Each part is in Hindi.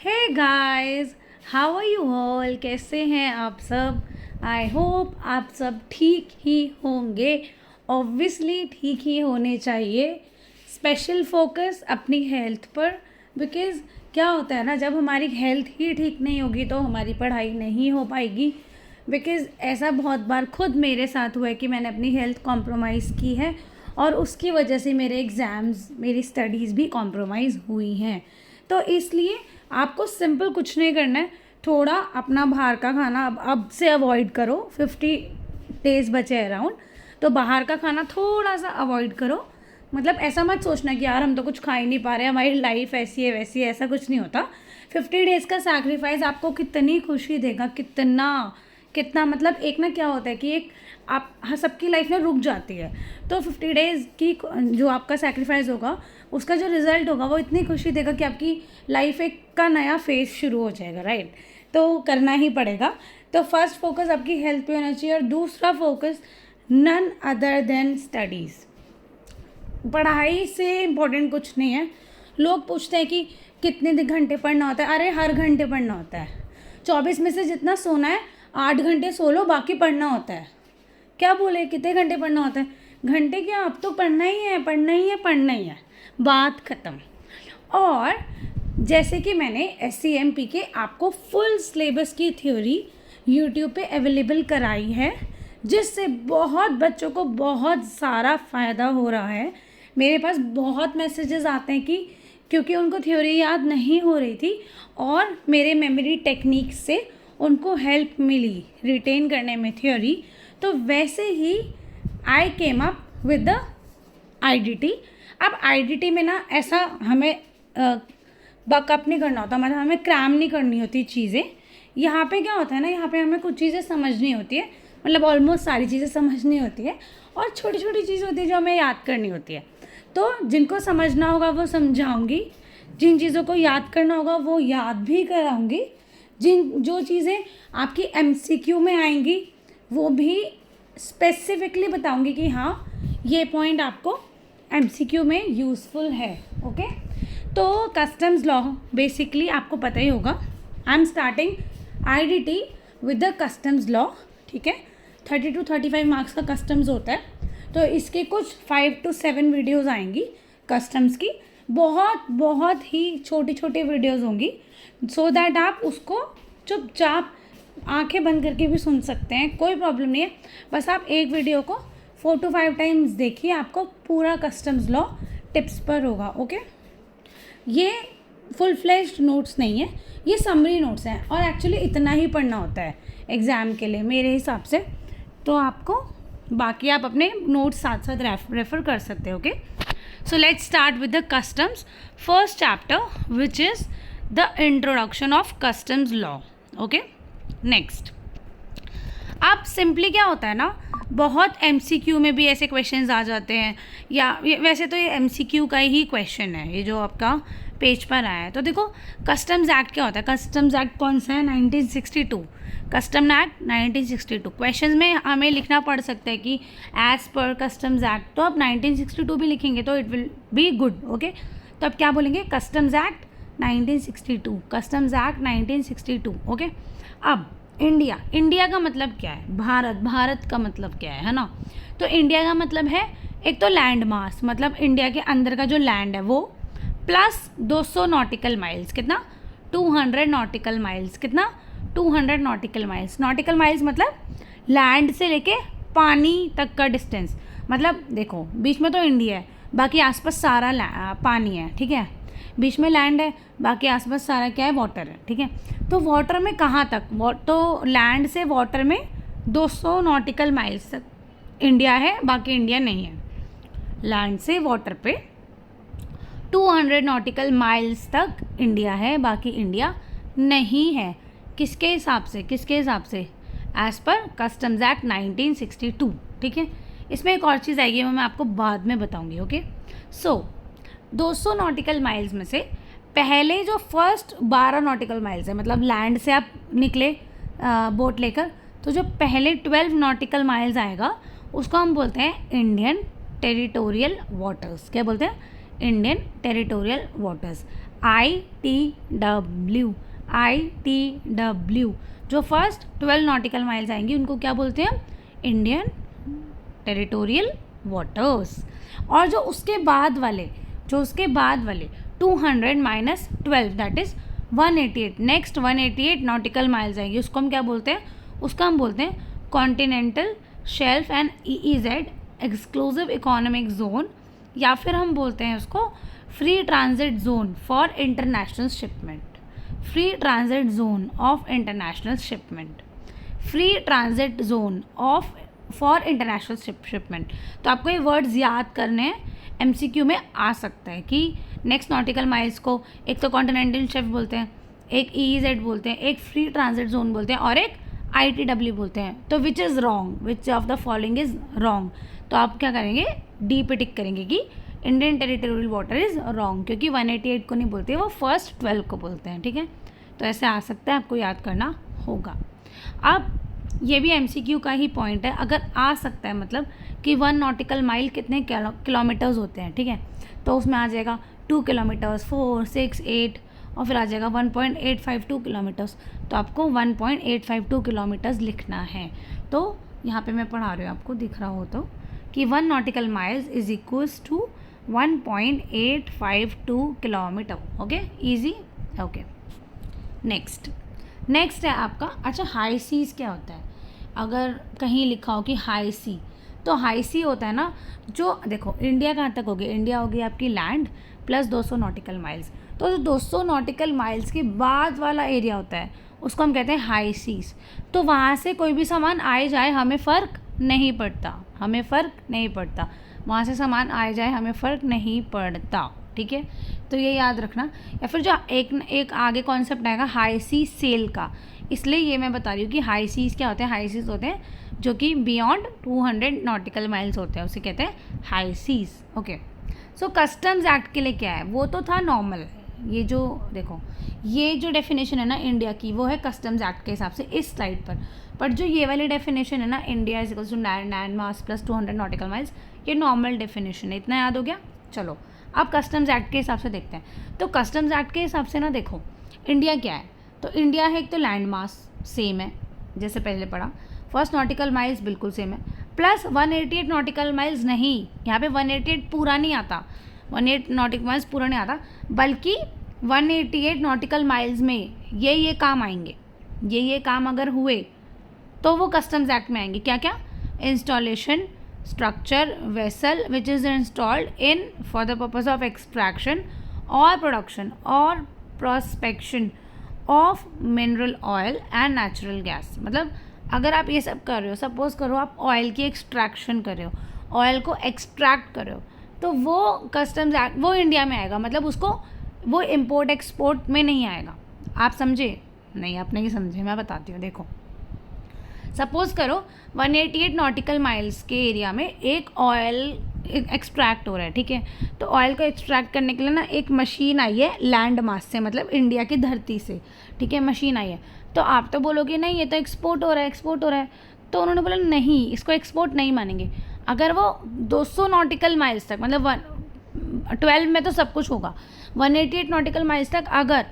Hey guys, how are you all? कैसे हैं आप सब? आई होप आप सब ठीक ही होंगे। ऑब्वियसली ठीक ही होने चाहिए। स्पेशल फोकस अपनी हेल्थ पर, बिकॉज़ क्या होता है ना, जब हमारी हेल्थ ही ठीक नहीं होगी तो हमारी पढ़ाई नहीं हो पाएगी। बिकॉज़ ऐसा बहुत बार खुद मेरे साथ हुआ है कि मैंने अपनी हेल्थ कॉम्प्रोमाइज़ की है और उसकी वजह से मेरे एग्ज़ाम्स, मेरी स्टडीज़ भी कॉम्प्रोमाइज़ हुई हैं। तो इसलिए आपको सिंपल कुछ नहीं करना है, थोड़ा अपना बाहर का खाना अब से अवॉइड करो। 50 डेज़ बचे हैं अराउंड, तो बाहर का खाना थोड़ा सा अवॉइड करो। मतलब ऐसा मत सोचना कि यार हम तो कुछ खा ही नहीं पा रहे, हमारी लाइफ ऐसी है वैसी है, ऐसा कुछ नहीं होता। 50 डेज़ का सैक्रिफाइस आपको कितनी खुशी देगा, कितना कितना मतलब एक ना क्या होता है कि एक आप सबकी लाइफ में रुक जाती है, तो 50 डेज़ की जो आपका सैक्रिफाइस होगा उसका जो रिज़ल्ट होगा वो इतनी खुशी देगा कि आपकी लाइफ एक का नया फेज शुरू हो जाएगा, राइट? तो करना ही पड़ेगा। तो फर्स्ट फोकस आपकी हेल्थ पे होना चाहिए और दूसरा focus none other than studies. पढ़ाई से इम्पोर्टेंट कुछ नहीं है। लोग पूछते हैं कि कितने घंटे पढ़ना होता है। अरे हर घंटे पढ़ना होता है। 24 में से जितना सोना है 8 घंटे सो लो, बाकी पढ़ना होता है। क्या बोले कितने घंटे पढ़ना होता है? घंटे क्या, अब तो पढ़ना ही है, पढ़ना ही है, पढ़ना ही है, बात ख़त्म। और जैसे कि मैंने SCMP के आपको फुल सिलेबस की थ्योरी यूट्यूब पे अवेलेबल कराई है, जिससे बहुत बच्चों को बहुत सारा फ़ायदा हो रहा है। मेरे पास बहुत मैसेजेस आते हैं कि क्योंकि उनको थ्योरी याद नहीं हो रही थी और मेरे मेमोरी टेक्निक से उनको हेल्प मिली रिटेन करने में थ्योरी, तो वैसे ही I came up with the IDT। अब IDT में ना ऐसा हमें बकअप नहीं करना होता, मतलब हमें क्रैम नहीं करनी होती चीज़ें। यहाँ पे क्या होता है ना, यहाँ पे हमें कुछ चीज़ें समझनी होती है, मतलब ऑलमोस्ट सारी चीज़ें समझनी होती है और छोटी छोटी चीज़ होती है जो हमें याद करनी होती है। तो जिनको समझना होगा वो समझाऊँगी, जिन चीज़ों को याद करना होगा वो याद भी कराऊँगी, जो चीज़ें आपकी MCQ में आएंगी वो भी स्पेसिफिकली बताऊँगी कि हाँ ये पॉइंट आपको MCQ में यूज़फुल है। ओके, तो कस्टम्स लॉ बेसिकली आपको पता ही होगा। I am starting IDT with the customs law, ठीक है। 30 to 35 मार्क्स का कस्टम्स होता है, तो इसके कुछ 5 to 7 वीडियोज़ आएंगी कस्टम्स की। बहुत बहुत ही छोटी छोटी वीडियोज़ होंगी, सो दैट आप उसको चुपचाप आंखें बंद करके भी सुन सकते हैं, कोई प्रॉब्लम नहीं है। बस आप एक वीडियो को 4 to 5 टाइम्स देखिए, आपको पूरा कस्टम्स लॉ टिप्स पर होगा। ओके, ये फुल फ्लेश्ड नोट्स नहीं है, ये समरी नोट्स हैं और एक्चुअली इतना ही पढ़ना होता है एग्ज़ाम के लिए मेरे हिसाब से। तो आपको बाकी आप अपने नोट्स साथ साथ रेफ़र कर सकते हो। Okay, so let's start with the customs first chapter which is the introduction of customs law. Okay, next. अब सिंपली क्या होता है ना, बहुत MCQ में भी ऐसे क्वेश्चंस आ जाते हैं, या वैसे तो ये MCQ का ही क्वेश्चन है, ये जो आपका पेज पर आया है। तो देखो कस्टम्स एक्ट क्या होता है। कस्टम्स एक्ट कौन सा है? 1962। Custom act 1962। क्वेश्चंस में हमें लिखना पड़ सकता है कि एज पर कस्टम्स एक्ट, तो आप 1962 भी लिखेंगे तो it will be good. Okay, तो अब क्या बोलेंगे? Customs act 1962, customs act 1962। Okay, अब इंडिया का मतलब क्या है? भारत का मतलब क्या है ना? तो इंडिया का मतलब है एक तो लैंड मास, मतलब इंडिया के अंदर का जो लैंड है वो, प्लस 200 नॉटिकल माइल्स। कितना? 200 नॉटिकल माइल्स। कितना? 200 नॉटिकल माइल्स। नॉटिकल माइल्स मतलब लैंड से लेके पानी तक का डिस्टेंस। मतलब देखो बीच में तो इंडिया है, बाकी आसपास सारा पानी है, ठीक है। बीच में लैंड है, बाकी आसपास सारा क्या है? वाटर है, ठीक है। तो वाटर में कहाँ तक? तो लैंड से वाटर में 200 नॉटिकल माइल्स तक इंडिया है, बाकी इंडिया नहीं है। लैंड से वाटर पे 200 नॉटिकल माइल्स तक इंडिया है, बाकी इंडिया नहीं है। किसके हिसाब से? किसके हिसाब से? एज पर कस्टम्स एक्ट 1962, ठीक है। इसमें एक और चीज़ आएगी, वो मैं आपको बाद में बताऊंगी। ओके, सो 200 नॉटिकल माइल्स में से पहले जो फर्स्ट 12 नॉटिकल माइल्स है, मतलब लैंड से आप निकले बोट लेकर, तो जो पहले 12 नॉटिकल माइल्स आएगा उसको हम बोलते हैं इंडियन टेरिटोरियल वाटर्स। क्या बोलते हैं? Indian territorial waters. ITW जो फर्स्ट 12 नॉटिकल माइल्स आएंगी उनको क्या बोलते हैं? Indian territorial waters. और जो उसके बाद वाले 200 minus 12 that is 188, next 188 nautical miles आएंगी, उसको हम क्या बोलते हैं? उसका हम बोलते हैं continental shelf and EEZ exclusive economic zone, या फिर हम बोलते हैं उसको free transit zone for international shipment. Free transit zone of international shipment, free transit zone of for international shipment. तो आपको ये वर्ड्स याद करने हैं, MCQ में आ सकता है कि नेक्स्ट नॉटिकल माइल्स को एक तो कॉन्टिनेंटल शेल्फ बोलते हैं, एक EEZ बोलते हैं, एक फ्री ट्रांजिट जोन बोलते हैं और एक ITW बोलते हैं। तो which is wrong, which of the following is wrong? तो आप क्या करेंगे? डी पे टिक करेंगे कि Indian territorial water is wrong, क्योंकि 188 को नहीं बोलते, वो फर्स्ट 12 को बोलते हैं। ठीक है, तो ऐसे आ सकता है, आपको याद करना होगा। अब ये भी MCQ का ही पॉइंट है, अगर आ सकता है मतलब कि 1 नॉटिकल माइल कितने किलोमीटर्स होते हैं। ठीक है, तो उसमें आ जाएगा 2 किलोमीटर्स, 4, 6, 8 और फिर आ जाएगा 1.852 किलोमीटर्स। तो आपको 1.852 किलोमीटर्स लिखना है। तो यहाँ पे मैं पढ़ा रही हूँ, आपको दिख रहा हो तो कि 1 nautical miles is equals to 1.852 kilometre. Okay, easy. Okay, next है आपका, अच्छा हाई सीज क्या होता है? अगर कहीं लिखा हो कि हाई सी, तो हाई सी होता है ना, जो देखो इंडिया कहाँ तक होगी? इंडिया होगी आपकी लैंड प्लस 200 नॉटिकल माइल्स। तो जो 200 नॉटिकल माइल्स के बाद वाला एरिया होता है उसको हम कहते हैं हाई सीज। तो वहाँ से कोई भी सामान आए जाए हमें फ़र्क नहीं पड़ता, वहाँ से सामान आए जाए हमें फ़र्क नहीं पड़ता। ठीक है, तो ये याद रखना। या फिर जो एक आगे कॉन्सेप्ट आएगा हाई सी सेल का, इसलिए ये मैं बता रही हूँ कि हाई सीज क्या होते हैं? हाई सीज होते हैं जो कि बियॉन्ड 200 नॉटिकल माइल्स होते हैं, उसे कहते हैं हाई सीज। ओके, सो कस्टम्स एक्ट के लिए क्या है? वो तो था नॉर्मल, ये जो देखो ये जो डेफिनेशन है ना इंडिया की, वो है कस्टम्स एक्ट के हिसाब से इस स्लाइड पर जो ये वाली डेफिनेशन है ना, India is equals to land mass plus 200 nautical miles, ये नॉर्मल डेफिनेशन है। इतना याद हो गया? चलो अब कस्टम्स एक्ट के हिसाब से देखते हैं। तो कस्टम्स एक्ट के हिसाब से ना देखो इंडिया क्या है, तो इंडिया है एक तो लैंड मास सेम है जैसे पहले पढ़ा, फर्स्ट नॉटिकल माइल्स बिल्कुल सेम है, प्लस 188 नॉटिकल माइल्स नहीं, यहाँ पे 188 पूरा नहीं आता, 188 नॉटिकल माइल्स पूरा नहीं आता, बल्कि 188 नॉटिकल माइल्स में ये काम आएंगे, ये काम अगर हुए तो वो कस्टम्स एक्ट में आएंगे। क्या क्या? Installation structure vessel which is installed in for the purpose of extraction और प्रोडक्शन और prospection of mineral oil and natural gas. मतलब अगर आप ये सब कर रहे हो, सपोज करो आप ऑयल की एक्सट्रैक्शन कर रहे हो, ऑयल को एक्सट्रैक्ट कर रहे हो, तो वो कस्टम्स एक्ट वो इंडिया में आएगा, मतलब उसको वो इम्पोर्ट एक्सपोर्ट में नहीं आएगा। आप समझे? नहीं, आप नहीं समझे, मैं बताती हूँ। देखो सपोज करो 188 नॉटिकल माइल्स के एरिया में एक ऑयल एक्सट्रैक्ट हो रहा है। ठीक है, तो ऑयल को एक्सट्रैक्ट करने के लिए ना एक मशीन आई है लैंड मास से, मतलब इंडिया की धरती से। ठीक है, मशीन आई है, तो आप तो बोलोगे नहीं ये तो एक्सपोर्ट हो रहा है, तो उन्होंने बोला नहीं, इसको एक्सपोर्ट नहीं मानेंगे। अगर वो 200 नॉटिकल माइल्स तक, मतलब 12 में तो सब कुछ होगा, 188 नॉटिकल माइल्स तक अगर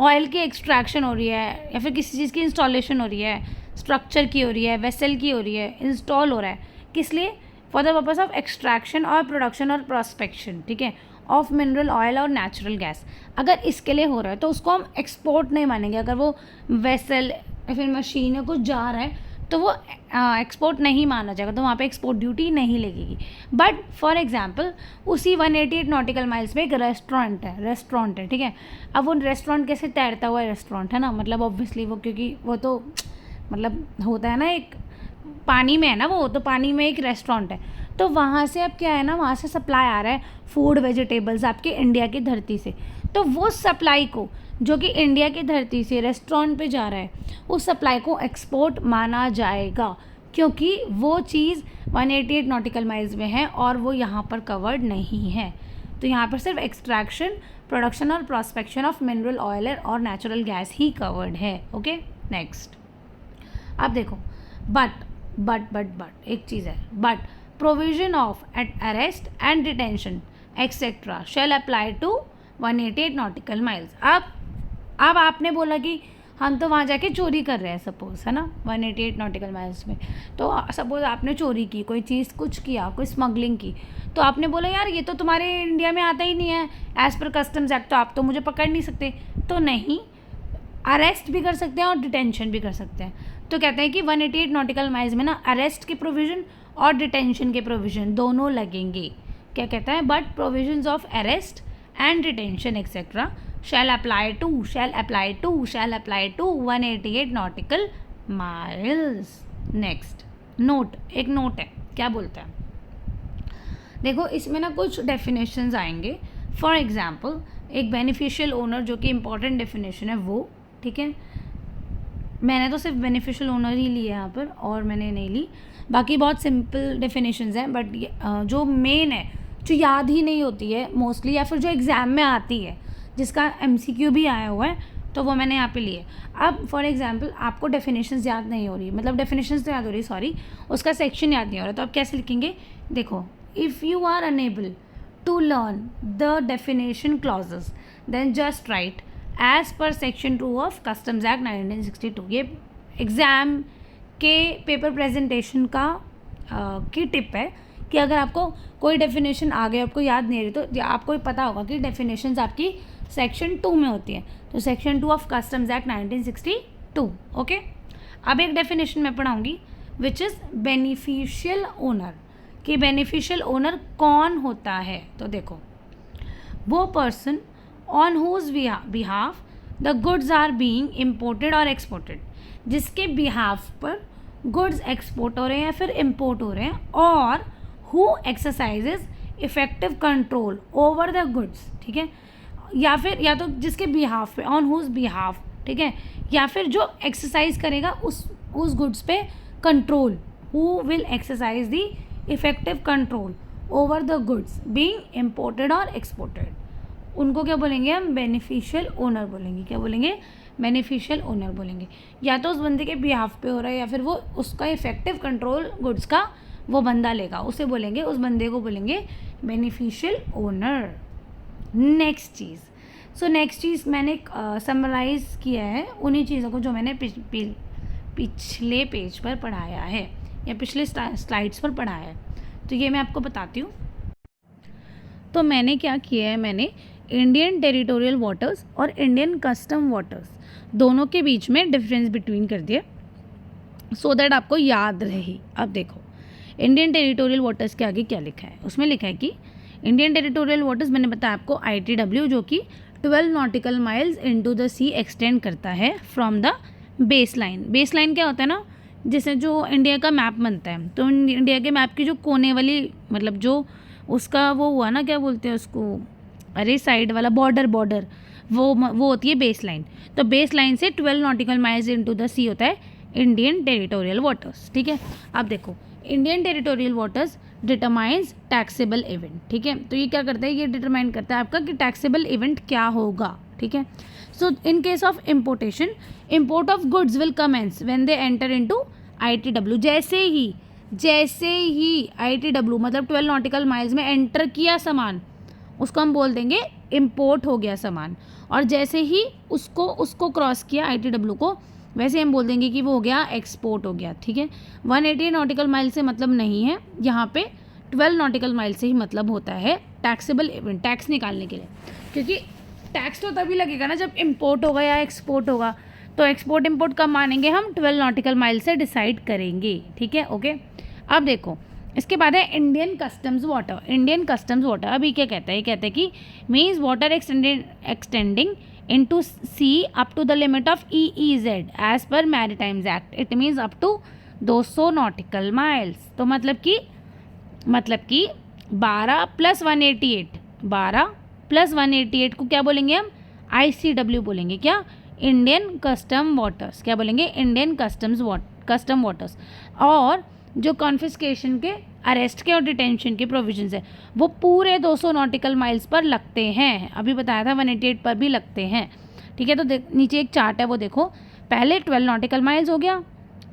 ऑयल की एक्सट्रैक्शन हो रही है या फिर किसी चीज़ की इंस्टॉलेशन हो रही है, स्ट्रक्चर की हो रही है, वेसल की हो रही है, इंस्टॉल हो रहा है, किस लिए? For the purpose of extraction और प्रोडक्शन और प्रोस्पेक्शन, ठीक है, ऑफ मिनरल ऑयल और नेचुरल गैस, अगर इसके लिए हो रहा है तो उसको हम एक्सपोर्ट नहीं मानेंगे। अगर वो वेसल या फिर मशीन या कुछ जा रहा है तो वो एक्सपोर्ट नहीं माना जाएगा, तो वहाँ पे एक्सपोर्ट ड्यूटी नहीं लगेगी। बट फॉर एग्जांपल उसी 188 नॉटिकल माइल्स में एक रेस्टोरेंट है, ठीक है। अब वो रेस्टोरेंट कैसे तैरता हुआ रेस्टोरेंट है ना, मतलब ऑब्वियसली वो, क्योंकि वो तो मतलब होता है ना, एक पानी में है ना, वो तो पानी में एक रेस्टोरेंट है, तो वहाँ से अब क्या है ना, वहाँ से सप्लाई आ रहा है फूड वेजिटेबल्स आपके इंडिया की धरती से, तो वो सप्लाई को जो कि इंडिया की धरती से रेस्टोरेंट पे जा रहा है, उस सप्लाई को एक्सपोर्ट माना जाएगा, क्योंकि वो चीज़ 188 नॉटिकल माइल्स में है और वो यहाँ पर कवर्ड नहीं है। तो यहाँ पर सिर्फ एक्सट्रैक्शन, प्रोडक्शन और प्रोस्पेक्शन ऑफ मिनरल ऑयल और नेचुरल गैस ही कवर्ड है। Okay, next. अब देखो बट एक चीज़ है, but provision of at arrest and detention etcetera shall apply to 188 nautical miles. अब आपने बोला कि हम तो वहाँ जाके चोरी कर रहे हैं सपोज, है ना, 188 नॉटिकल माइल्स में। तो सपोज आपने चोरी की, कोई चीज़ कुछ किया, कोई स्मगलिंग की, तो आपने बोला यार ये तो तुम्हारे इंडिया में आता ही नहीं है एज़ पर कस्टम्स एक्ट, तो आप तो मुझे पकड़ नहीं सकते। तो नहीं, अरेस्ट भी कर सकते हैं और डिटेंशन भी कर सकते हैं। तो कहते हैं कि 188 नॉटिकल माइल्स में ना अरेस्ट के प्रोविज़न और डिटेंशन के प्रोविज़न दोनों लगेंगे। क्या कहता है, but provisions of arrest and detention etcetera shall apply to 188 nautical miles। Next note, एक नोट है, क्या बोलता है, देखो इसमें ना कुछ डेफिनेशंस आएंगे। फॉर एग्जांपल एक बेनिफिशियल ओनर, जो कि इम्पॉर्टेंट डेफिनेशन है वो, ठीक है, मैंने तो सिर्फ बेनिफिशियल ओनर ही ली है यहाँ पर, और मैंने नहीं ली, बाकी बहुत सिंपल डेफिनेशंस हैं, बट जो मेन है, जो याद ही नहीं होती है मोस्टली, या फिर जो एग्ज़ाम में आती है, जिसका MCQ भी आया हुआ है, तो वो मैंने यहाँ पे लिए। अब फॉर एग्जांपल आपको डेफिनेशंस याद नहीं हो रही, मतलब डेफिनेशंस तो याद हो रही, सॉरी, उसका सेक्शन याद नहीं हो रहा, तो आप कैसे लिखेंगे, देखो, if you are unable to learn the definition clauses then just write as per section 2 of customs act 1962। ये एग्ज़ाम के पेपर प्रेजेंटेशन का की टिप है कि अगर आपको कोई डेफिनेशन आ गई, आपको याद नहीं रही, तो आपको पता होगा कि डेफिनेशंस आपकी सेक्शन 2 में होती है। तो section 2 of customs act 1962। Okay, अब एक डेफिनेशन मैं पढ़ाऊँगी विच इज़ बेनिफिशियल ओनर, कि बेनिफिशियल ओनर कौन होता है। तो देखो, वो person on whose behalf the goods are being imported और एक्सपोर्टेड, जिसके बिहाफ पर गुड्स एक्सपोर्ट हो रहे हैं या फिर इम्पोर्ट हो रहे हैं, और who exercises effective control over the goods, ठीक है, या फिर या तो जिसके बिहाफ पे, ऑन हुज बिहाफ, ठीक है, या फिर जो एक्सरसाइज करेगा उस गुड्स पे control, who will exercise the effective control over the goods being imported और एक्सपोर्टेड, उनको क्या बोलेंगे हम, बेनिफिशियल ओनर बोलेंगे। क्या बोलेंगे, बेनिफिशियल ओनर बोलेंगे। या तो उस बंदे के बिहाफ पे हो रहा है, या फिर वो उसका इफेक्टिव कंट्रोल गुड्स का वो बंदा लेगा, उसे बोलेंगे, उस बंदे को बोलेंगे बेनिफिशियल ओनर। नेक्स्ट चीज़ मैंने समराइज़ किया है उन्हीं चीज़ों को जो मैंने पिछले पेज पर पढ़ाया है या पिछले स्लाइड्स पर पढ़ाया है। तो ये मैं आपको बताती हूँ। तो मैंने क्या किया है, मैंने इंडियन टेरिटोरियल वाटर्स और इंडियन कस्टम वाटर्स दोनों के बीच में डिफरेंस बिटवीन कर दिया, सो दैट आपको याद रहे। अब देखो, इंडियन टेरिटोरियल वाटर्स के आगे क्या लिखा है, उसमें लिखा है कि इंडियन टेरिटोरियल वाटर्स, मैंने बताया आपको, ITW, जो कि 12 nautical miles into the sea extend करता है from the base line. Base line क्या होता है ना, जैसे जो इंडिया का मैप बनता है, तो इंडिया के मैप की जो कोने वाली, मतलब जो उसका वो हुआ ना, क्या बोलते हैं उसको, अरे साइड वाला बॉर्डर वो होती है बेस लाइन। तो बेस लाइन से 12 नॉटिकल माइल्स इनटू द सी होता है इंडियन टेरिटोरियल वाटर्स, ठीक है। अब देखो, Indian territorial waters determines taxable event, ठीक है। तो ये क्या करता है, ये डिटरमाइन करता है आपका कि टैक्सेबल इवेंट क्या होगा, ठीक है। So in case of importation, import of goods will commence when they enter into ITW। जैसे ही ITW मतलब 12 नॉटिकल माइल्स में एंटर किया सामान, उसको हम बोल देंगे इम्पोर्ट हो गया सामान, और जैसे ही उसको क्रॉस किया ITW को, वैसे हम बोल देंगे कि वो हो गया एक्सपोर्ट हो गया, ठीक है। 188 नॉटिकल माइल से मतलब नहीं है, यहाँ पे 12 नॉटिकल माइल से ही मतलब होता है टैक्सेबल इवेंट, टैक्स निकालने के लिए, क्योंकि टैक्स तो तभी लगेगा ना जब इम्पोर्ट होगा या एक्सपोर्ट होगा। तो एक्सपोर्ट इम्पोर्ट कब मानेंगे हम, 12 नॉटिकल माइल से डिसाइड करेंगे, ठीक है। ओके, अब देखो इसके बाद है Indian customs water. Indian customs water अभी क्या कहता है, ये कहता है कि means water extending into sea up to the limit of EEZ as per Maritime Act, it means up to 200 nautical miles। तो मतलब कि 12 + 188, 12 + 188 को क्या बोलेंगे हम, ICW बोलेंगे, क्या, इंडियन कस्टम वाटर्स, क्या बोलेंगे, इंडियन कस्टम वाटर्स। और जो कॉन्फिस्केशन के, अरेस्ट के और डिटेंशन के प्रोविजंस है, वो पूरे 200 नॉटिकल माइल्स पर लगते हैं। अभी बताया था 188 पर भी लगते हैं, ठीक है। तो नीचे एक चार्ट है, वो देखो, पहले 12 नॉटिकल माइल्स हो गया,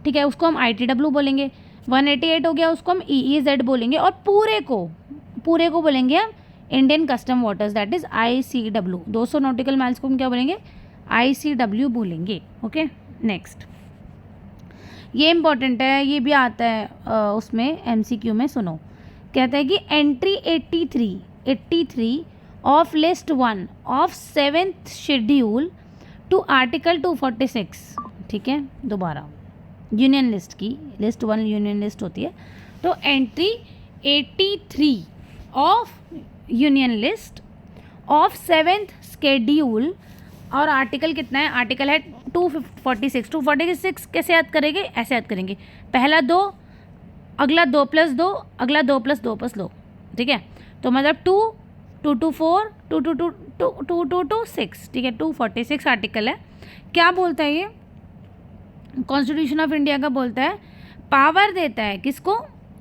ठीक है, उसको हम ITW बोलेंगे। 188 हो गया, उसको हम EEZ बोलेंगे, और पूरे को बोलेंगे हम Indian custom waters, that is ICW। 200 nautical miles को हम क्या बोलेंगे? ICW बोलेंगे। ओके, नेक्स्ट ये इंपॉर्टेंट है, ये भी आता है उसमें MCQ में। सुनो, कहता है कि entry 83 of list 1 of 7th schedule to article 246, ठीक है, दोबारा यूनियन लिस्ट की, लिस्ट 1 यूनियन लिस्ट होती है, तो entry 83 of union list of 7th schedule, और आर्टिकल कितना है? आर्टिकल है 246। 246 कैसे याद करेंगे? ऐसे याद करेंगे, पहला 2, अगला 2+2, अगला 2+2+2, ठीक है। तो मतलब 2, 224, 222, 6, ठीक है। 246 आर्टिकल है। क्या बोलता है ये? कॉन्स्टिट्यूशन ऑफ इंडिया का बोलता है, पावर देता है किसको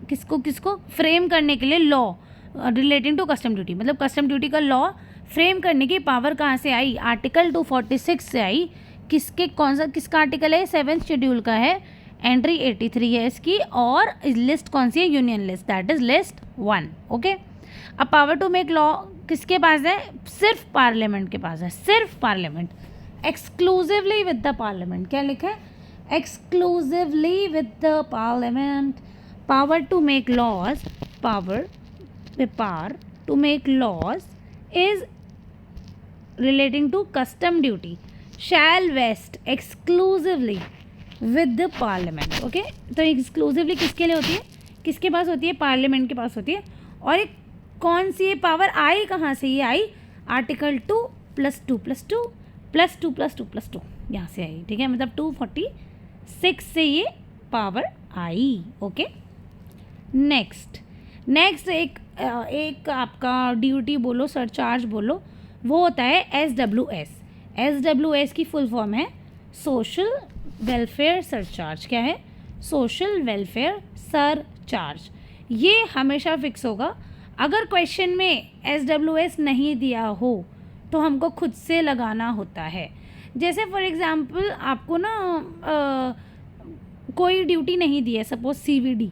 किसको किसको फ्रेम करने के लिए law relating to custom duty. मतलब कस्टम ड्यूटी का लॉ फ्रेम करने की पावर कहाँ से आई? आर्टिकल 246 से आई। किसके, कौन सा, किसका आर्टिकल है? 7th शेड्यूल का है, एंट्री 83 है इसकी, और लिस्ट कौन सी है? Union list, that is list 1। Okay, अब पावर टू मेक लॉ किसके पास है? सिर्फ पार्लियामेंट के पास है, सिर्फ parliament, exclusively with the parliament. क्या लिखा है? Exclusively with the parliament. Power to make laws, power to make laws is relating to custom duty shall vest exclusively with the parliament। Okay, तो exclusively किसके लिए होती है? किसके पास होती है? पार्लियामेंट के पास होती है। और एक कौन सी ये पावर आई कहाँ से? ये आई आर्टिकल 2+2+2+2+2+2 यहाँ से आई, ठीक है। मतलब 246 से ये पावर आई। ओके, नेक्स्ट एक आपका ड्यूटी बोलो, सरचार्ज बोलो, वो होता है SWS। SWS की फुल फॉर्म है सोशल वेलफेयर सरचार्ज। क्या है? Social welfare surcharge. ये हमेशा फिक्स होगा। अगर क्वेश्चन में SWS नहीं दिया हो तो हमको खुद से लगाना होता है। जैसे फॉर एग्जांपल आपको ना कोई ड्यूटी नहीं दी है, सपोज CVD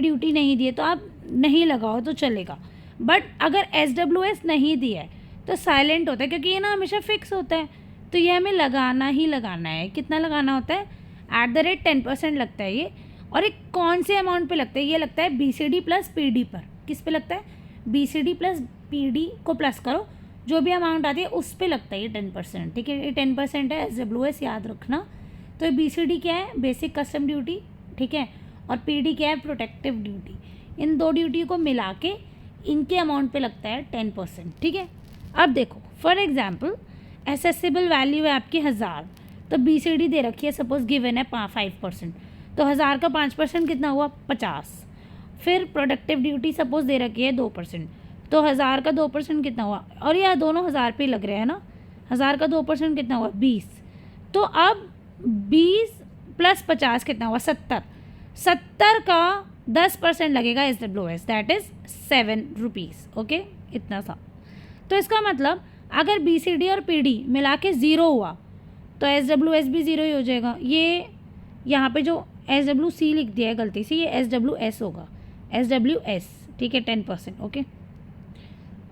ड्यूटी नहीं दी है, तो आप नहीं लगाओ तो चलेगा। बट अगर SWS नहीं दिया है तो साइलेंट होता है, क्योंकि ये ना हमेशा फिक्स होता है, तो ये हमें लगाना ही लगाना है। कितना लगाना होता है? @10% लगता है ये। और एक कौन से अमाउंट पे लगता है? ये लगता है BCD प्लस PD पर। किस पे लगता है? BCD प्लस PD को प्लस करो, जो भी अमाउंट आती है उस पे लगता है ये 10%, ठीक है। ये 10% है SWS, याद रखना। तो BCD क्या है? बेसिक कस्टम ड्यूटी, ठीक है, और PD क्या है? Protective duty. इन दो ड्यूटी को मिला के इनके अमाउंट पे लगता है 10%, ठीक है। अब देखो, फॉर एग्जाम्पल एसेसिबल वैल्यू है आपकी 1000, तो BCD दे रखी है, सपोज गिवन है 5%, तो 1000 का 5% कितना हुआ? 50। फिर प्रोडक्टिव ड्यूटी सपोज दे रखी है 2%, तो 1000 का 2% कितना हुआ? और यह दोनों 1000 पे लग रहे हैं ना, 1000 का 2% कितना हुआ? 20। तो अब 20 + 50 कितना हुआ? 70। 70 का 10% लगेगा SWS, that is 7 rupees. Okay, इतना सा। तो इसका मतलब अगर BCD और PD मिला के 0 हुआ तो SWS भी 0 ही हो जाएगा। ये यहाँ पे जो SWC लिख दिया है गलती से, ये SWS होगा, SWS, ठीक है, 10%।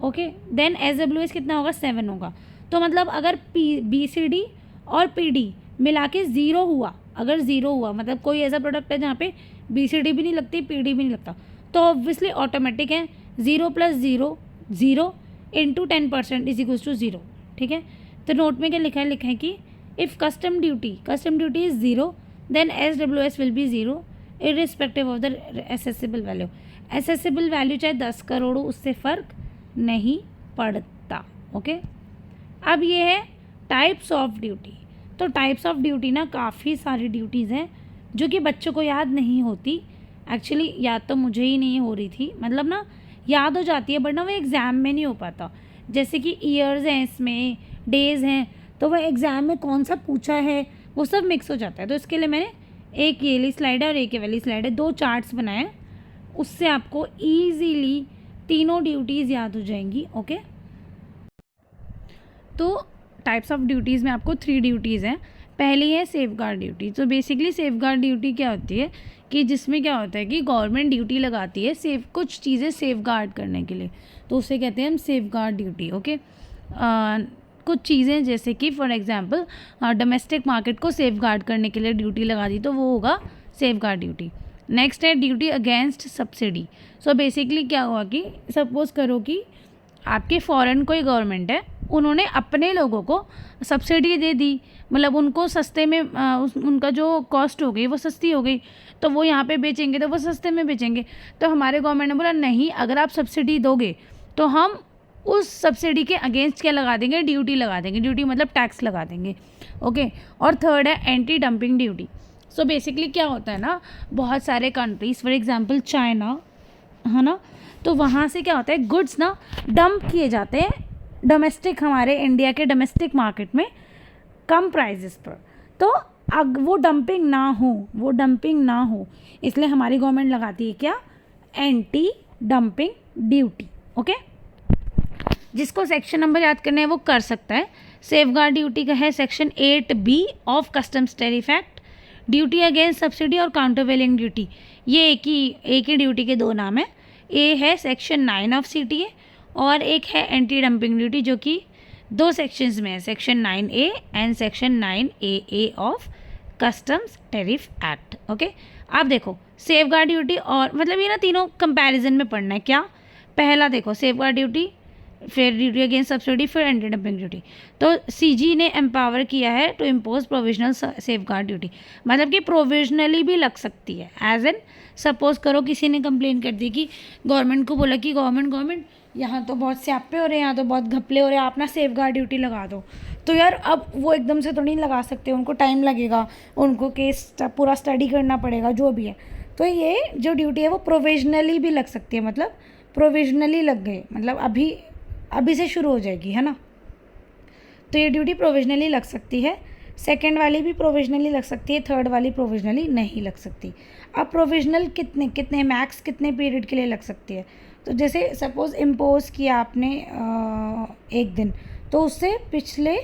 ओके, देन SWS कितना होगा? 7 होगा। तो मतलब अगर BCD और PD मिला के 0 हुआ, अगर 0 हुआ मतलब कोई ऐसा प्रोडक्ट है जहाँ पे BCD भी नहीं लगती, PD भी नहीं लगता, तो ऑब्वियसली ऑटोमेटिक है 0 + 0 0 इंटू 10% = 0, ठीक है। तो नोट में क्या लिखा है कि if custom duty is 0 then SWS will be 0 irrespective of the assessable value. Assessable value चाहे 10 करोड़ हो, उससे फ़र्क नहीं पड़ता। ओके, अब ये है टाइप्स ऑफ ड्यूटी। तो टाइप्स ऑफ ड्यूटी ना काफ़ी सारी ड्यूटीज़ हैं जो कि बच्चों को याद नहीं होती। एक्चुअली याद तो मुझे ही नहीं हो रही थी, मतलब ना याद हो जाती है बट ना वो एग्ज़ाम में नहीं हो पाता। जैसे कि ईयर्स हैं, इसमें डेज़ हैं, तो वह एग्ज़ाम में कौन सा पूछा है वो सब मिक्स हो जाता है। तो इसके लिए मैंने एक ये वाली स्लाइड है और एक ये वाली स्लाइड है, 2 चार्ट्स बनाए, उससे आपको ईजीली तीनों ड्यूटीज़ याद हो जाएंगी। ओके, तो टाइप्स ऑफ ड्यूटीज़ में आपको 3 ड्यूटीज़ हैं। पहली है सेफ गार्ड ड्यूटी। तो बेसिकली सेफ गार्ड ड्यूटी क्या होती है कि जिसमें क्या होता है कि गवर्नमेंट ड्यूटी लगाती है कुछ चीज़ें सेफ गार्ड करने के लिए, तो उसे कहते हैं हम सेफ गार्ड ड्यूटी। ओके, कुछ चीज़ें जैसे कि फॉर एग्जांपल डोमेस्टिक मार्केट को सेफ गार्ड करने के लिए ड्यूटी लगा दी, तो वो होगा सेफ गार्ड ड्यूटी। नेक्स्ट है duty against subsidy. So basically क्या हुआ कि सपोज करो कि आपके फॉरेन कोई गवर्नमेंट है, उन्होंने अपने लोगों को सब्सिडी दे दी, मतलब उनको सस्ते में उनका जो कॉस्ट हो गई वो सस्ती हो गई, तो वो यहाँ पे बेचेंगे तो वो सस्ते में बेचेंगे। तो हमारे गवर्नमेंट ने बोला नहीं, अगर आप सब्सिडी दोगे तो हम उस सब्सिडी के अगेंस्ट क्या लगा देंगे, ड्यूटी लगा देंगे। ड्यूटी मतलब टैक्स लगा देंगे। ओके, और थर्ड है anti dumping duty. So basically क्या होता है ना, बहुत सारे कंट्रीज़ फॉर एग्जांपल चाइना है ना, तो वहाँ से क्या होता है गुड्स ना डंप किए जाते हैं डोमेस्टिक, हमारे इंडिया के डोमेस्टिक मार्केट में कम प्राइजेस पर। तो वो डंपिंग ना हो इसलिए हमारी गवर्नमेंट लगाती है क्या, एंटी डंपिंग ड्यूटी। ओके, जिसको सेक्शन नंबर याद करना है वो कर सकता है। सेफ गार्ड ड्यूटी का है section 8B of customs tariff act. Duty against subsidy और काउंटरवेलिंग ड्यूटी, ये एक ही ड्यूटी के दो नाम है। ए है सेक्शन 9 ऑफ CTA और एक है एंटी डंपिंग ड्यूटी जो कि दो सेक्शंस में है, section 9A and section 9AA of customs tariff act. Okay, आप देखो सेफ गार्ड ड्यूटी और मतलब ये ना तीनों कंपैरिजन में पढ़ना है। क्या, पहला देखो सेफ गार्ड ड्यूटी, फिर ड्यूटी अगेंस्ट सब्सिडी, फिर एंटी डंपिंग ड्यूटी। तो CG ने एम्पावर किया है to impose provisional safeguard duty, मतलब कि प्रोविजनली भी लग सकती है। एज एन सपोज करो किसी ने कंप्लेन कर दी कि गवर्नमेंट को बोला कि गवर्नमेंट यहाँ तो बहुत स्यापे हो रहे हैं, यहाँ तो बहुत घपले हो रहे हैं, आप ना सेफ गार्ड ड्यूटी लगा दो। तो यार अब वो एकदम से तो नहीं लगा सकते, उनको टाइम लगेगा, उनको केस पूरा स्टडी करना पड़ेगा, जो भी है। तो ये जो ड्यूटी है वो प्रोविजनली भी लग सकती है, मतलब प्रोविजनली लग गए, मतलब अभी से शुरू हो जाएगी, है ना। तो ये ड्यूटी प्रोविजनली लग सकती है। सेकंड वाली भी प्रोविजनली लग सकती है, थर्ड वाली प्रोविजनली नहीं लग सकती। अब प्रोविजनल कितने मैक्स कितने पीरियड के लिए लग सकती है, तो जैसे सपोज़ इम्पोज किया आपने 1 दिन, तो उससे पिछले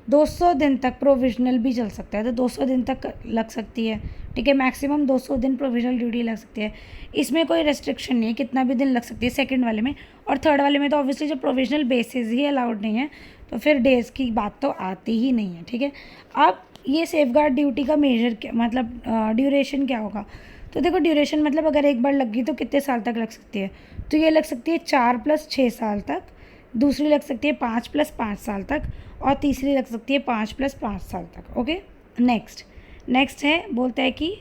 200 दिन तक प्रोविजनल भी चल सकता है, तो 200 दिन तक लग सकती है। ठीक है, मैक्सिमम 200 दिन प्रोविजनल ड्यूटी लग सकती है, इसमें कोई रेस्ट्रिक्शन नहीं है, कितना भी दिन लग सकती है सेकंड वाले में। और थर्ड वाले में तो ऑब्वियसली जो प्रोविजनल बेसिस ही अलाउड नहीं है, तो फिर डेज़ की बात तो आती ही नहीं है। ठीक है, अब ये सेफ गार्ड ड्यूटी का मेजर क्या, मतलब ड्यूरेशन क्या होगा, तो देखो ड्यूरेशन मतलब अगर एक बार लग गई तो कितने साल तक लग सकती है, तो ये लग सकती है 4 + 6 साल तक, दूसरी लग सकती है 5 + 5 साल तक, और तीसरी लग सकती है 5 + 5 साल तक। ओके, नेक्स्ट है, बोलता है कि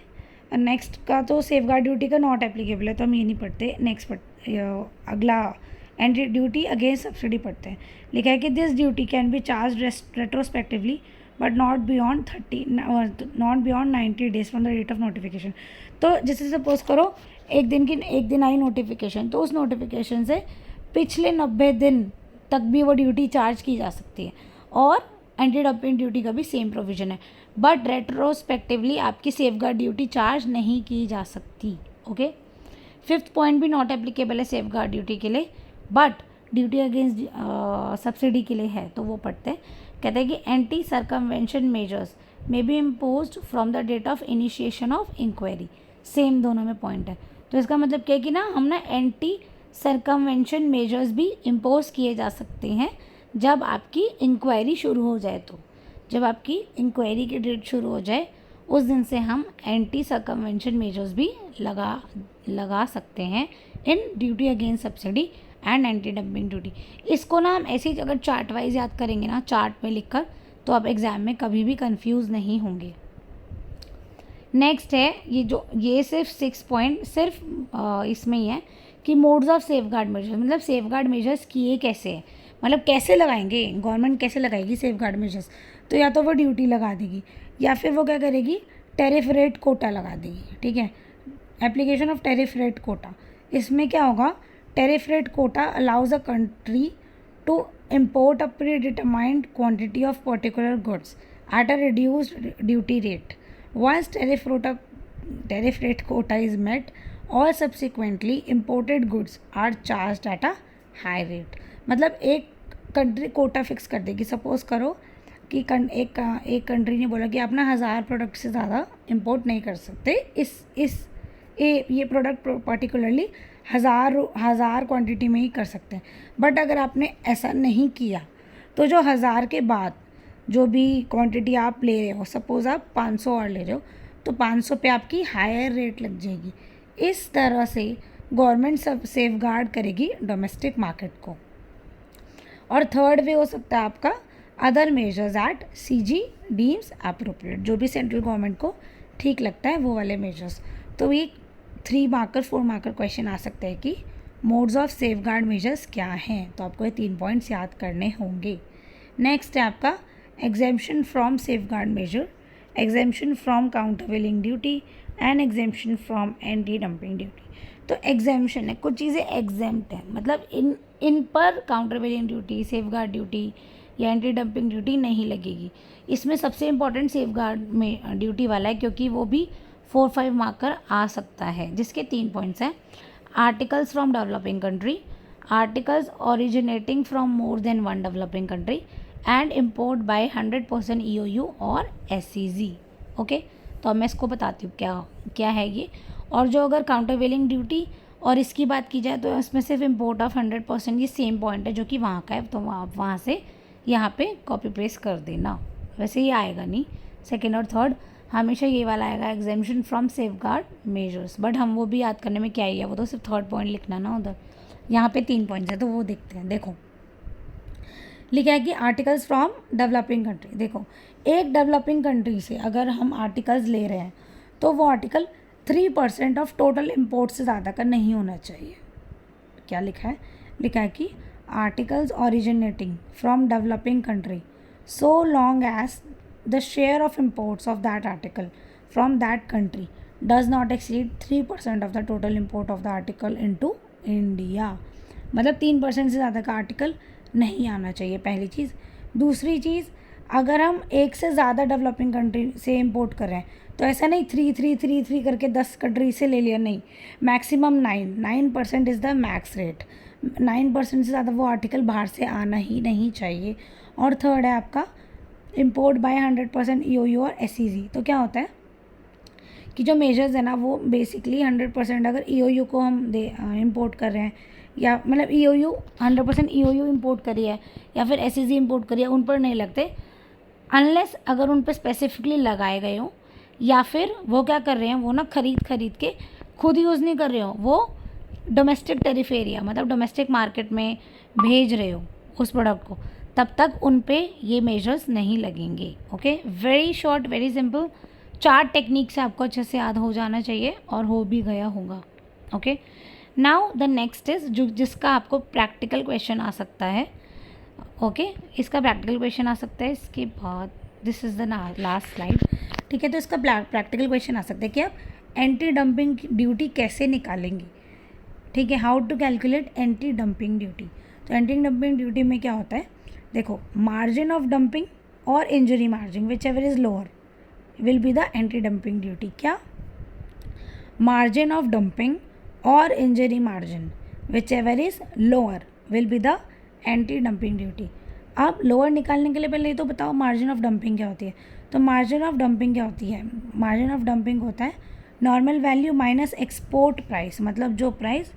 नेक्स्ट का तो सेफ गार्ड ड्यूटी का नॉट एप्लीकेबल है, तो हम ये नहीं पढ़ते। नेक्स्ट अगला एंटी ड्यूटी अगेंस्ट सब्सिडी पढ़ते हैं। लिखा है कि this duty can be charge retrospectively but not beyond 90 days from the date of notification. तो जैसे सपोज करो एक दिन आई नोटिफिकेशन, तो उस नोटिफिकेशन से पिछले 90 दिन तक भी वो ड्यूटी चार्ज की जा सकती है। और एंटी डंपिंग ड्यूटी का भी सेम प्रोविजन है, बट रेट्रोस्पेक्टिवली आपकी सेफ गार्ड ड्यूटी चार्ज नहीं की जा सकती। ओके, 5th पॉइंट भी नॉट एप्लीकेबल है सेफ गार्ड ड्यूटी के लिए, बट ड्यूटी अगेंस्ट सब्सिडी के लिए है, तो वो पढ़ते हैं। कहते हैं कि anti circumvention measures may be imposed from the date of initiation of inquiry. Same दोनों में पॉइंट है, तो इसका मतलब क्या है कि ना हम ना एंटी सर्कमवेंशन मेजर्स भी इम्पोज किए जा सकते हैं जब आपकी इंक्वायरी शुरू हो जाए। तो जब आपकी इंक्वायरी की डेट शुरू हो जाए उस दिन से हम एंटी सर्कमवेंशन मेजर्स भी लगा सकते हैं in duty against subsidy and anti dumping duty. इसको ना हम ऐसे ही अगर चार्ट वाइज याद करेंगे ना, चार्ट में लिखकर, तो आप एग्ज़ाम में कभी भी कंफ्यूज नहीं होंगे। नेक्स्ट है ये सिर्फ 6 पॉइंट सिर्फ इसमें ही है कि modes of safe guard measures, मतलब सेफ गार्ड मेजर्स किए कैसे हैं, मतलब कैसे लगाएंगे, गवर्नमेंट कैसे लगाएगी सेफ गार्ड मेजर्स। तो या तो वो ड्यूटी लगा देगी या फिर वो क्या करेगी, टैरिफ रेट कोटा लगा देगी। ठीक है, application of tariff rate quota, इसमें क्या होगा, tariff rate quota allows a country to import a predetermined quantity of particular goods at a reduced duty rate. Once tariff rate quota is met, all subsequently imported goods are charged at a high rate। मतलब एक कंट्री कोटा फिक्स कर देगी, सपोज करो एक कंट्री ने बोला कि आप ना 1000 प्रोडक्ट से ज़्यादा इंपोर्ट नहीं कर सकते, ये प्रोडक्ट पर्टिकुलरली हज़ार क्वांटिटी में ही कर सकते हैं। बट अगर आपने ऐसा नहीं किया तो जो 1000 के बाद जो भी क्वांटिटी आप ले रहे हो, सपोज़ आप 500 और ले रहे हो, तो 500 पे आपकी हायर रेट लग जाएगी। इस तरह से गवर्नमेंट सब सेफ गार्ड करेगी डोमेस्टिक मार्केट को। और थर्ड वे हो सकता है आपका other measures at CG deems appropriate, जो भी सेंट्रल गवर्नमेंट को ठीक लगता है वो वाले मेजर्स। तो ये 3 मार्कर 4 मार्कर क्वेश्चन आ सकते हैं कि modes of safe guard measures क्या हैं। तो आपको ये 3 पॉइंट्स याद करने होंगे। नेक्स्ट है आपका exemption from safeguard measure, exemption from countervailing duty and exemption from anti dumping duty. तो एग्जेम्पशन है, कुछ चीज़ें एग्जेम्प्ट हैं, मतलब इन पर countervailing duty, safeguard duty या एंटी डंपिंग ड्यूटी नहीं लगेगी। इसमें सबसे इम्पॉर्टेंट सेफ गार्ड में ड्यूटी वाला है, क्योंकि वो भी 4-5 मार्कर आ सकता है, जिसके 3 पॉइंट्स हैं। Articles from developing country, articles originating from more than 1 developing country and import by 100% EOU और SEZ। ओके, तो अब मैं इसको बताती हूँ क्या है ये। और जो अगर काउंटरवेलिंग ड्यूटी और इसकी बात की जाए तो इसमें सिर्फ इम्पोर्ट ऑफ 100% ये सेम पॉइंट है जो कि वहाँ का है, तो वहाँ से यहाँ पे कॉपी पेस्ट कर देना। वैसे ये आएगा नहीं, सेकेंड और थर्ड हमेशा ये वाला आएगा, exemption from safe guard measures. But हम वो भी याद करने में क्या ही है, वो तो सिर्फ थर्ड पॉइंट लिखना ना उधर। यहाँ पे 3 पॉइंट्स है तो वो देखते हैं। देखो लिखा है कि आर्टिकल्स फ्रॉम डेवलपिंग कंट्री। देखो एक डेवलपिंग कंट्री से अगर हम आर्टिकल्स ले रहे हैं तो वो आर्टिकल 3% ऑफ टोटल इम्पोर्ट से ज़्यादा का नहीं होना चाहिए। क्या लिखा है? लिखा है कि articles originating from developing country so long as the share of imports of that article from that country does not exceed 3% of the total import of the article into India. मतलब 3% से ज़्यादा का आर्टिकल नहीं आना चाहिए, पहली चीज़। दूसरी चीज़, अगर हम एक से ज़्यादा डेवलपिंग कंट्री से इंपोर्ट कर रहे हैं तो ऐसा नहीं 3 करके 10 कंट्री से ले लिया, नहीं, maximum 9% is the max rate. 9% से ज़्यादा वो आर्टिकल बाहर से आना ही नहीं चाहिए। और थर्ड है आपका इम्पोर्ट बाय 100% EOU और SEZ। तो क्या होता है कि जो मेजर्स है ना वो बेसिकली 100% अगर EOU को हम इम्पोर्ट कर रहे हैं, या मतलब EOU 100% EOU इम्पोर्ट करी है या फिर SEZ इम्पोर्ट करी है, उन पर नहीं लगते अनलेस अगर उन पर स्पेसिफिकली लगाए गए हों, या फिर वो क्या कर रहे हैं, वो ना खरीद के खुद यूज़ नहीं कर रहे हो, वो डोमेस्टिक टैरिफ एरिया मतलब डोमेस्टिक मार्केट में भेज रहे हो उस प्रोडक्ट को, तब तक उन पे ये मेजर्स नहीं लगेंगे। Okay, very short, very simple, 4 technique से आपको अच्छे से याद हो जाना चाहिए और हो भी गया होगा। Okay, now the next is जिसका आपको प्रैक्टिकल क्वेश्चन आ सकता है। ओके, इसका प्रैक्टिकल क्वेश्चन आ सकता है इसके बाद। This is the last slide. ठीक है, तो इसका प्रैक्टिकल क्वेश्चन आ सकता है कि आप एंटी डंपिंग ड्यूटी कैसे निकालेंगे। ठीक है, how to calculate anti dumping duty. तो एंटी डंपिंग ड्यूटी में क्या होता है, देखो, मार्जिन ऑफ डंपिंग और injury margin whichever is lower will be the anti dumping duty. क्या? मार्जिन ऑफ डंपिंग और injury margin whichever is lower will be the anti dumping duty. अब लोअर निकालने के लिए पहले ये तो बताओ मार्जिन ऑफ डंपिंग क्या होती है। तो मार्जिन ऑफ डंपिंग क्या होती है? मार्जिन ऑफ डंपिंग होता है normal value minus export price, मतलब जो प्राइस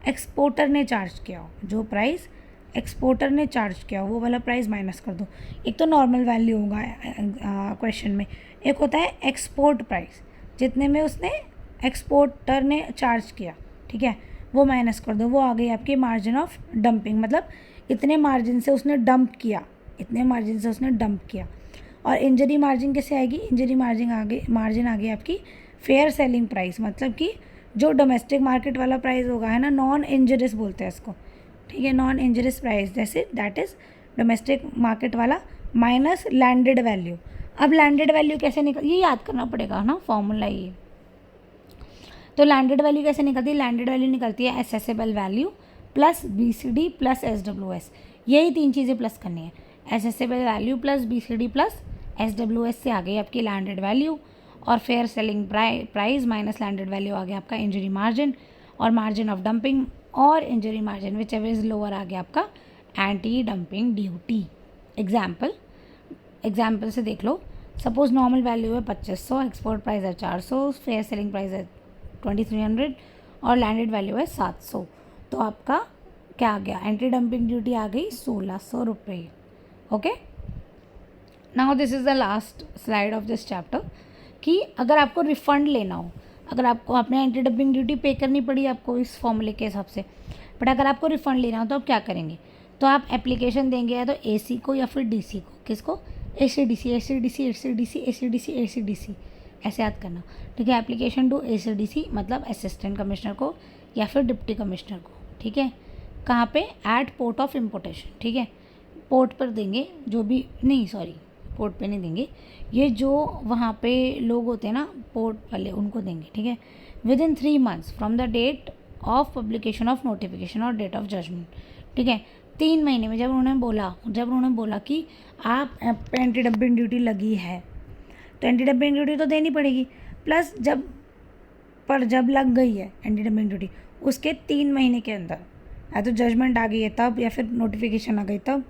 एक्सपोर्टर ने चार्ज किया हो, जो प्राइस एक्सपोर्टर ने चार्ज किया हो वो वाला प्राइस माइनस कर दो। एक तो नॉर्मल वैल्यू होगा क्वेश्चन में, एक होता है एक्सपोर्ट प्राइस, जितने में उसने एक्सपोर्टर ने चार्ज किया, ठीक है, वो माइनस कर दो, वो आ गई आपकी मार्जिन ऑफ डंपिंग, मतलब इतने मार्जिन से उसने डंप किया, इतने मार्जिन से उसने डंप किया। और इंजरी मार्जिन कैसे आएगी? इंजरी मार्जिन आ गई आपकी फेयर सेलिंग प्राइस, मतलब कि जो डोमेस्टिक मार्केट वाला प्राइस होगा, है ना, नॉन इंजरियस बोलते हैं इसको, ठीक है, नॉन इंजरियस प्राइस, जैसे दैट इज़ डोमेस्टिक मार्केट वाला माइनस लैंडेड वैल्यू। अब लैंडेड वैल्यू कैसे ये याद करना पड़ेगा ना, फॉर्मूला ये। तो लैंडेड वैल्यू कैसे निकलती है? लैंडेड वैल्यू निकलती है assessable value plus BCD plus SWS, यही 3 चीज़ें प्लस करनी है। Assessable value plus BCD plus SWS से आ गई आपकी लैंडेड वैल्यू, और fair selling price minus landed value आ गया आपका इंजरी मार्जिन, और मार्जिन ऑफ डंपिंग और injury margin whichever is lower आ गया आपका anti dumping duty. Example, example से देख लो, सपोज नॉर्मल वैल्यू है 2500, एक्सपोर्ट प्राइस है 400, फेयर सेलिंग प्राइस है 2300 और लैंडेड वैल्यू है 700। तो आपका क्या आ गया, एंटी डंपिंग ड्यूटी आ गई 1600 रुपये। Okay, now this is the last slide of this chapter कि अगर आपको रिफ़ंड लेना हो, अगर आपको आपने एंटी डंपिंग ड्यूटी पे करनी पड़ी आपको इस फॉर्मूले के हिसाब से, बट अगर आपको रिफ़ंड लेना हो तो आप क्या करेंगे, तो आप एप्लीकेशन देंगे या तो एसी को या फिर डीसी को, किसको, AC DC AC DC AC DC AC DC AC DC, ऐसे याद करना, ठीक है। एप्लीकेशन टू एसीडीसी मतलब असिस्टेंट कमिश्नर को या फिर डिप्टी कमिश्नर को, ठीक है। कहाँ पे, एट पोर्ट ऑफ इम्पोर्टेशन, ठीक है, पोर्ट पर देंगे, जो भी नहीं सॉरी पोर्ट पे नहीं देंगे, ये जो वहाँ पे लोग होते हैं ना पोर्ट वाले उनको देंगे, ठीक है। Within 3 months from the date of publication of notification और डेट ऑफ जजमेंट, ठीक है। 3 महीने में जब उन्होंने बोला कि आप एंटी डंपिंग ड्यूटी लगी है तो एंटी डंपिंग ड्यूटी तो देनी पड़ेगी, प्लस जब लग गई है एंटी डंपिंग ड्यूटी उसके 3 महीने के अंदर, या तो जजमेंट आ गई है तब या फिर नोटिफिकेशन आ गई तब,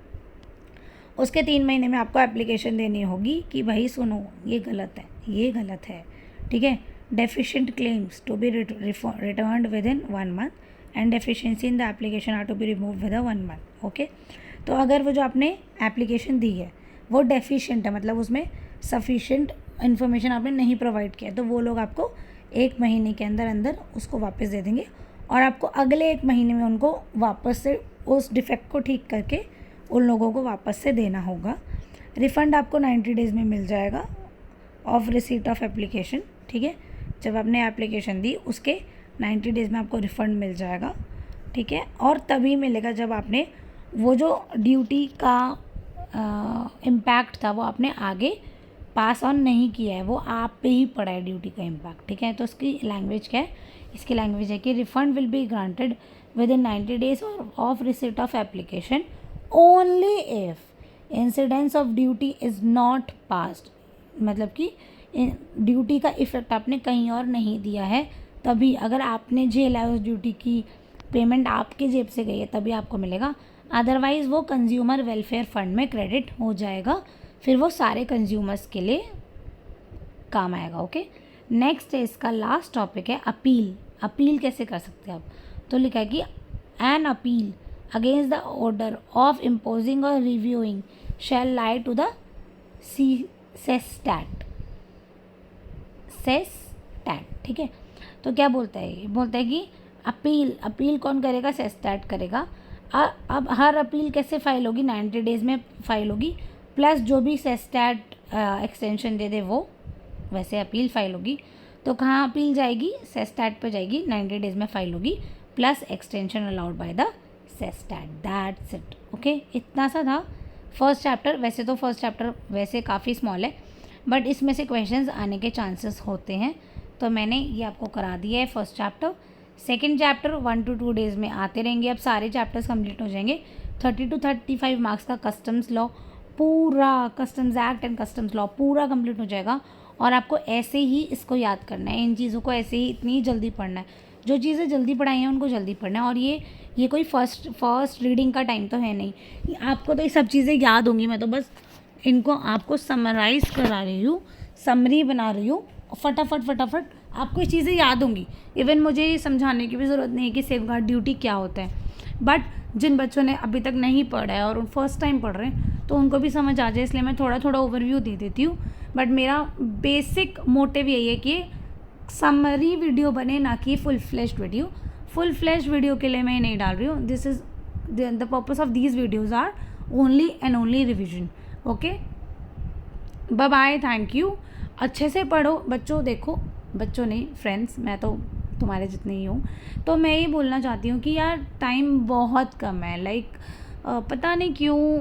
उसके 3 महीने में आपको एप्लीकेशन देनी होगी कि भाई सुनो ये गलत है, ठीक है। Deficient claims to be returned within 1 month and deficiency in the application are to be remove with 1 month। Okay, तो अगर वो जो आपने एप्लीकेशन दी है वो डेफिशिएंट है, मतलब उसमें सफिशिएंट इन्फॉर्मेशन आपने नहीं प्रोवाइड किया, तो वो लोग आपको 1 महीने के अंदर उसको वापस दे देंगे और आपको अगले 1 महीने में उनको वापस से उस डिफेक्ट को ठीक करके उन लोगों को वापस से देना होगा। रिफ़ंड आपको 90 days में मिल जाएगा ऑफ रिसीट ऑफ एप्लीकेशन, ठीक है। जब आपने एप्लीकेशन दी उसके 90 days में आपको रिफ़ंड मिल जाएगा, ठीक है। और तभी मिलेगा जब आपने वो जो ड्यूटी का इम्पैक्ट था वो आपने आगे पास ऑन नहीं किया है, वो आप पे ही पड़ा है ड्यूटी का इम्पैक्ट, ठीक है। तो इसकी लैंग्वेज क्या है, इसकी लैंग्वेज है कि refund will be granted with in 90 days of receipt of application only if incidence of duty is not passed, मतलब कि ड्यूटी का इफेक्ट आपने कहीं और नहीं दिया है, तभी अगर आपने झेला है उस ड्यूटी की पेमेंट आपके जेब से गई है तभी आपको मिलेगा, अदरवाइज़ वो कंज्यूमर वेलफेयर फंड में क्रेडिट हो जाएगा, फिर वो सारे कंज्यूमर्स के लिए काम आएगा। ओके, नेक्स्ट है इसका लास्ट टॉपिक है अपील कैसे कर सकते हैं आप, तो लिखा है कि an appeal against the order of imposing और reviewing shall lie to the CESTAT, ठीक है। तो क्या बोलता है, ये बोलता है कि अपील कौन करेगा, सेस्टैट करेगा। अब हर अपील कैसे फाइल होगी, 90 days में फाइल होगी, प्लस जो भी सेस्टैट एक्सटेंशन दे दे वो वैसे अपील फाइल होगी। तो कहाँ अपील जाएगी, सेस्टैट पे जाएगी, 90 days में फाइल होगी, plus extension allowed by the CESTAT, that's it. Okay, इतना सा था फर्स्ट चैप्टर। वैसे तो फर्स्ट चैप्टर वैसे काफ़ी स्मॉल है, बट इसमें से क्वेश्चंस आने के चांसेस होते हैं, तो मैंने ये आपको करा दिया है first chapter. Second chapter 1 to 2 days में आते रहेंगे, अब सारे चैप्टर्स कंप्लीट हो जाएंगे। 30 to 35 मार्क्स का कस्टम्स लॉ पूरा, customs act and customs law पूरा कंप्लीट हो जाएगा, और आपको ऐसे ही इसको याद करना है, इन चीज़ों को ऐसे ही इतनी जल्दी पढ़ना है, जो चीज़ें जल्दी पढ़ाई हैं उनको जल्दी पढ़ना है। और ये कोई फर्स्ट रीडिंग का टाइम तो है नहीं, आपको तो ये सब चीज़ें याद होंगी, मैं तो बस इनको आपको समराइज़ करा रही हूँ, समरी बना रही हूँ, फटाफट आपको ये चीज़ें याद होंगी। इवन मुझे ये समझाने की भी ज़रूरत नहीं है कि सेफगार्ड ड्यूटी क्या होता है, बट जिन बच्चों ने अभी तक नहीं पढ़ा है और फर्स्ट टाइम पढ़ रहे हैं तो उनको भी समझ आ जाए, इसलिए मैं थोड़ा ओवरव्यू दे देती हूँ। बट मेरा बेसिक मोटिव यही है कि समरी वीडियो बने, ना कि full fleshed video. Full fleshed video के लिए मैं नहीं डाल रही हूँ, this is the purpose of these videos are only and only revision. Okay, bye bye, thank you. अच्छे से पढ़ो बच्चों, देखो बच्चों नहीं फ्रेंड्स, मैं तो तुम्हारे जितने ही हूँ, तो मैं ये बोलना चाहती हूँ कि यार टाइम बहुत कम है, लाइक पता नहीं क्यों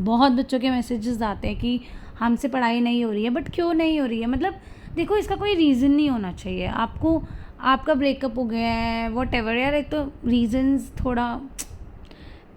बहुत बच्चों के मैसेजेस आते हैं कि हमसे पढ़ाई नहीं हो रही है, बट क्यों नहीं हो रही है, मतलब देखो इसका कोई रीज़न नहीं होना चाहिए। आपको आपका ब्रेकअप हो गया है व्हाटएवर, यार एक तो रीजंस थोड़ा,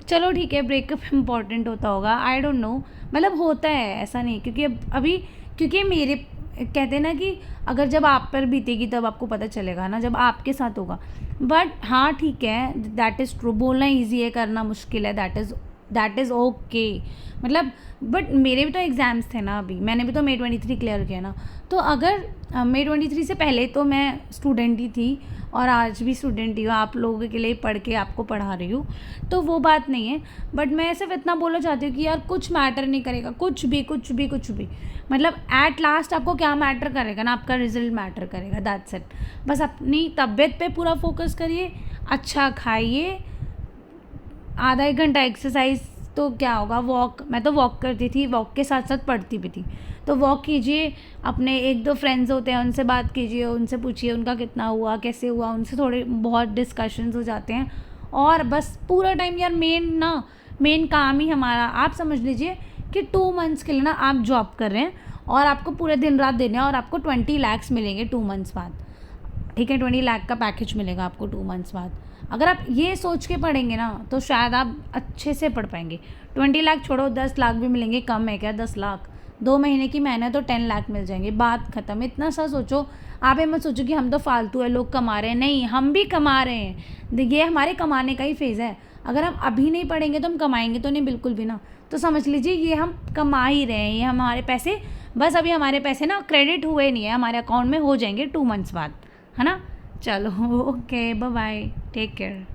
चलो ठीक है ब्रेकअप इम्पॉर्टेंट होता होगा, आई डोंट नो, मतलब होता है ऐसा नहीं, क्योंकि अभी क्योंकि मेरे कहते हैं ना कि अगर जब आप पर बीतेगी तब आपको पता चलेगा ना, जब आपके साथ होगा। बट हाँ ठीक है, दैट इज़ ट्रू, बोलना ईजी है करना मुश्किल है, that is that is okay. मतलब बट मेरे भी तो एग्ज़ाम्स थे ना, अभी मैंने भी तो May 23 क्लियर किया ना। तो अगर May 23 से पहले तो मैं स्टूडेंट ही थी और आज भी स्टूडेंट ही हूँ, आप लोगों के लिए पढ़ के आपको पढ़ा रही हूँ, तो वो बात नहीं है। बट मैं सिर्फ इतना बोलना चाहती हूँ कि यार कुछ मैटर नहीं करेगा, कुछ भी कुछ भी कुछ भी, मतलब एट लास्ट आपको क्या मैटर करेगा ना, आपका रिजल्ट मैटर करेगा, दैट्स इट। बस अपनी तबीयत पे पूरा फोकस करिए, अच्छा खाइए, आधा एक घंटा एक्सरसाइज, तो क्या होगा, वॉक, मैं तो वॉक करती थी, वॉक के साथ साथ पढ़ती भी थी। तो वॉक कीजिए, अपने एक दो फ्रेंड्स होते हैं उनसे बात कीजिए, उनसे पूछिए उनका कितना हुआ, कैसे हुआ, उनसे थोड़े बहुत डिस्कशंस हो जाते हैं। और बस पूरा टाइम यार मेन काम ही हमारा, आप समझ लीजिए कि 2 मंथ्स के लिए ना आप जॉब कर रहे हैं और आपको पूरे दिन रात देने हैं और आपको 20 lakhs मिलेंगे 2 मंथ्स बाद। ठीक है, 20 लाख का पैकेज मिलेगा आपको 2 मंथ्स बाद। अगर आप ये सोच के पढ़ेंगे ना तो शायद आप अच्छे से पढ़ पाएंगे। 20 लाख छोड़ो, 10 लाख भी मिलेंगे, कम है क्या 10 लाख? 2 महीने की मेहनत तो 10 लाख मिल जाएंगे, बात ख़त्म। इतना सा सोचो, आप ये मत सोचो कि हम तो फालतू है, लोग कमा रहे हैं, नहीं, हम भी कमा रहे हैं। ये हमारे कमाने का ही फेज़ है। अगर हम अभी नहीं पढ़ेंगे तो हम कमाएंगे तो नहीं, बिल्कुल भी ना। तो समझ लीजिए ये हम कमा ही रहे हैं, ये हमारे पैसे, बस अभी हमारे पैसे ना क्रेडिट हुए नहीं है, हमारे अकाउंट में हो जाएंगे 2 मंथ्स बाद, है ना। चलो okay, bye bye, take care.